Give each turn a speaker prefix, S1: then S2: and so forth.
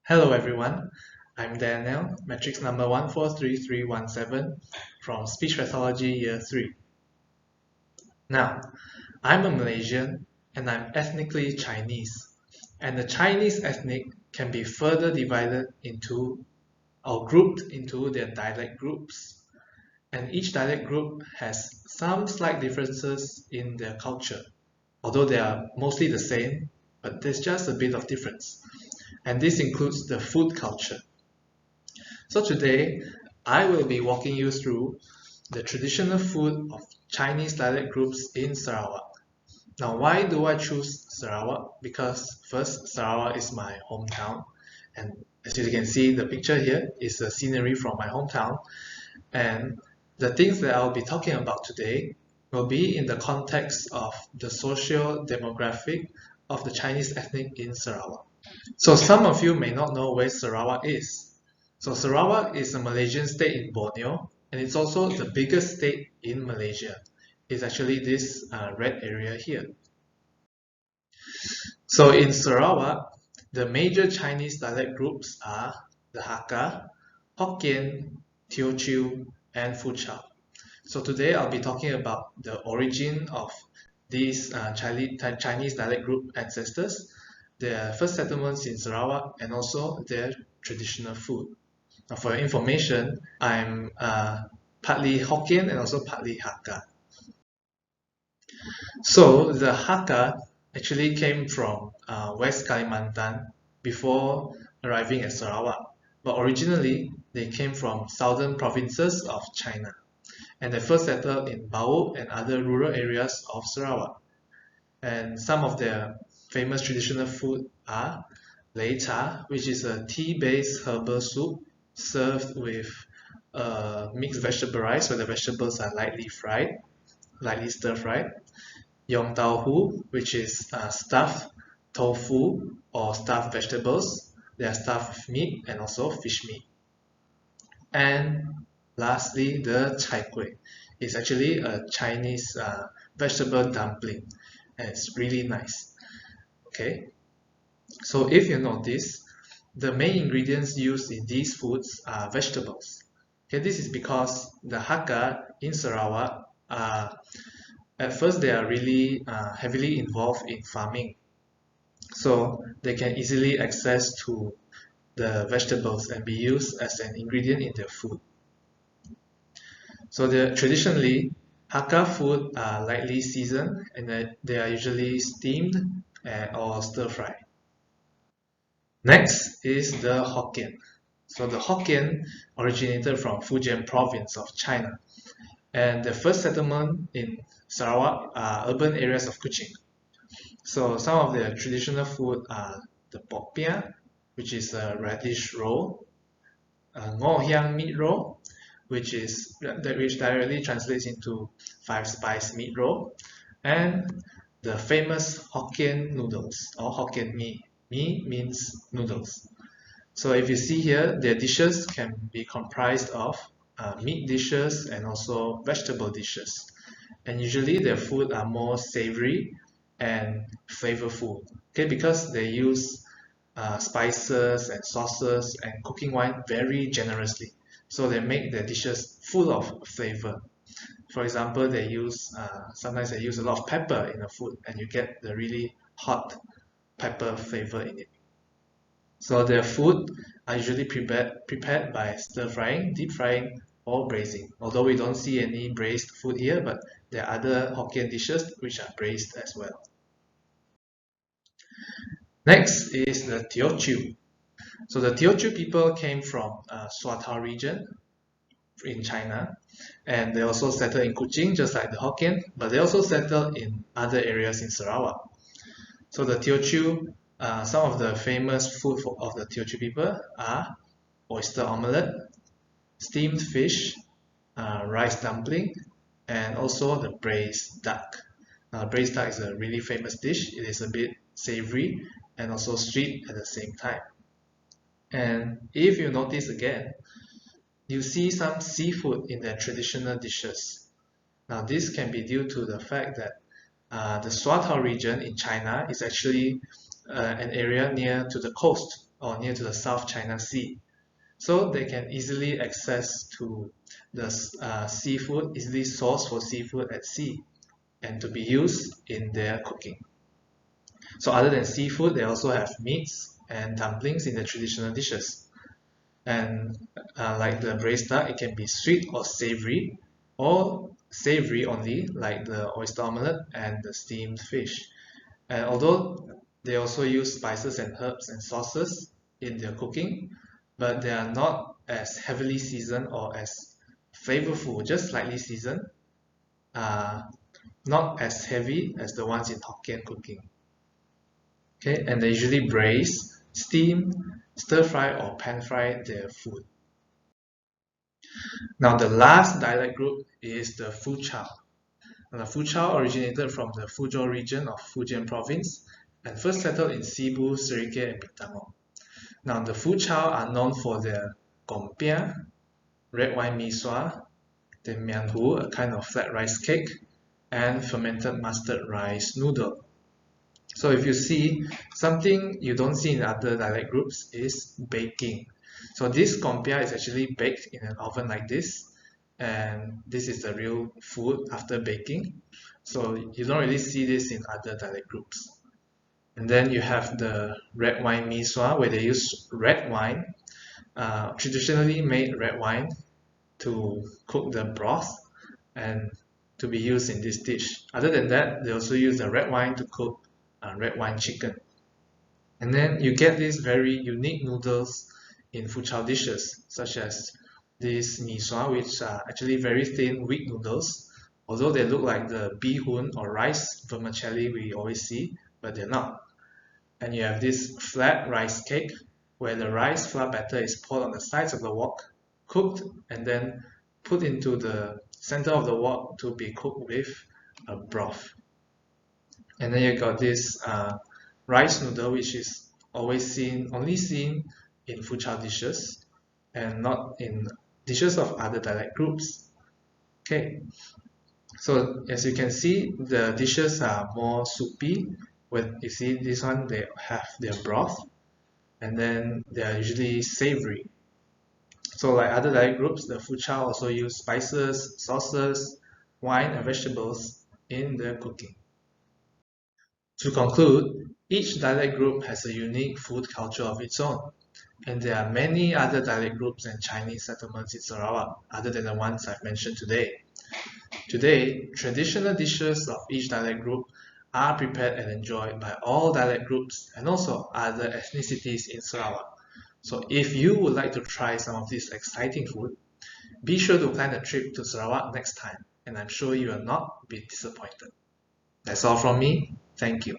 S1: Hello everyone, I'm Daniel, matrix number 143317 from Speech Pathology Year 3. Now, I'm a Malaysian and I'm ethnically Chinese. And the Chinese ethnic can be further divided into or grouped into their dialect groups. And each dialect group has some slight differences in their culture, although they are mostly the same, but there's just a bit of difference. And this includes the food culture. So today, I will be walking you through the traditional food of Chinese dialect groups in Sarawak. Now, why do I choose Sarawak? Because first, Sarawak is my hometown, and as you can see, the picture here is the scenery from my hometown, and the things that I'll be talking about today will be in the context of the social demographic of the Chinese ethnic in Sarawak. So some of you may not know where Sarawak is. So Sarawak is a Malaysian state in Borneo, and it's also the biggest state in Malaysia. It's actually this red area here. So in Sarawak, the major Chinese dialect groups are the Hakka, Hokkien, Teochew, and Fuchao. So today I'll be talking about the origin of these Chinese dialect group ancestors, their first settlements in Sarawak, and also their traditional food. Now, for your information, I'm partly Hokkien and also partly Hakka. So the Hakka actually came from West Kalimantan before arriving at Sarawak. But originally, they came from southern provinces of China. And they first settled in Bau and other rural areas of Sarawak. And some of their famous traditional food are lei cha, which is a tea-based herbal soup served with mixed vegetable rice, where the vegetables are lightly stir-fried. Yong tau hu, which is stuffed tofu or stuffed vegetables. They are stuffed with meat and also fish meat. And lastly, the chai kueh. It's actually a Chinese vegetable dumpling, and it's really nice. Okay, so if you notice, the main ingredients used in these foods are vegetables. Okay, this is because the Hakka in Sarawak at first they are really heavily involved in farming, so they can easily access to the vegetables and be used as an ingredient in their food. So traditionally, Hakka food are lightly seasoned and they are usually steamed or stir-fried. Next is the Hokkien. So the Hokkien originated from Fujian province of China, and the first settlement in Sarawak are urban areas of Kuching. So some of their traditional food are the popiah, which is a radish roll, ngoh hiang meat roll, which directly translates into five-spice meat roll, and the famous Hokkien noodles or Hokkien mee. Mee means noodles. So if you see here, their dishes can be comprised of meat dishes and also vegetable dishes. And usually their food are more savory and flavorful, okay, because they use spices and sauces and cooking wine very generously. So they make their dishes full of flavor. For example, sometimes they use a lot of pepper in the food, and you get the really hot pepper flavor in it. So their food are usually prepared by stir frying, deep frying, or braising. Although we don't see any braised food here, but there are other Hokkien dishes which are braised as well. Next is the Teochew. So the Teochew people came from Swatao region in China, and they also settled in Kuching just like the Hokkien, but they also settled in other areas in Sarawak. So the Teochew, some of the famous food of the Teochew people are oyster omelette, steamed fish, rice dumpling, and also the braised duck. Now, braised duck is a really famous dish. It is a bit savory and also sweet at the same time. And if you notice again, you see some seafood in their traditional dishes. Now, this can be due to the fact that the Swatao region in China is actually an area near to the coast. or near to the South China Sea. So they can easily access to the seafood, easily source for seafood at sea and to be used in their cooking. So other than seafood, they also have meats and dumplings in their traditional dishes. And like the braised duck, it can be sweet or savory only, like the oyster omelette and the steamed fish. And although they also use spices and herbs and sauces in their cooking, but they are not as heavily seasoned or as flavorful, just slightly seasoned, uh, not as heavy as the ones in Hokkien cooking. Okay, and they usually braise, steam, stir fry, or pan fry their food. Now, the last dialect group is the Fuchao. Now, the Fuchao originated from the Fuzhou region of Fujian province and first settled in Cebu, Sirike, and Bintangong. Now, the Fuchao are known for their gompia, red wine mee sua, the mian hu, a kind of flat rice cake, and fermented mustard rice noodle. So if you see, something you don't see in other dialect groups is baking. So this compia is actually baked in an oven like this, and this is the real food after baking. So you don't really see this in other dialect groups. And then you have the red wine mee sua, where they use red wine, traditionally made red wine, to cook the broth and to be used in this dish. Other than that, they also use the red wine to cook red wine chicken. And then you get these very unique noodles in Fuchao dishes, such as this mee sua, which are actually very thin wheat noodles, although they look like the bee hoon or rice vermicelli we always see, but they're not. And you have this flat rice cake, where the rice flour batter is poured on the sides of the wok, cooked, and then put into the center of the wok to be cooked with a broth. And then you got this rice noodle, which is only seen in Fuchao dishes and not in dishes of other dialect groups. Okay, so as you can see, the dishes are more soupy. When you see this one, they have their broth, and then they are usually savory. So like other dialect groups, the Fuchao also use spices, sauces, wine, and vegetables in their cooking. To conclude, each dialect group has a unique food culture of its own, and there are many other dialect groups and Chinese settlements in Sarawak other than the ones I've mentioned today. Today, traditional dishes of each dialect group are prepared and enjoyed by all dialect groups and also other ethnicities in Sarawak. So if you would like to try some of this exciting food, be sure to plan a trip to Sarawak next time, and I'm sure you will not be disappointed. That's all from me. Thank you.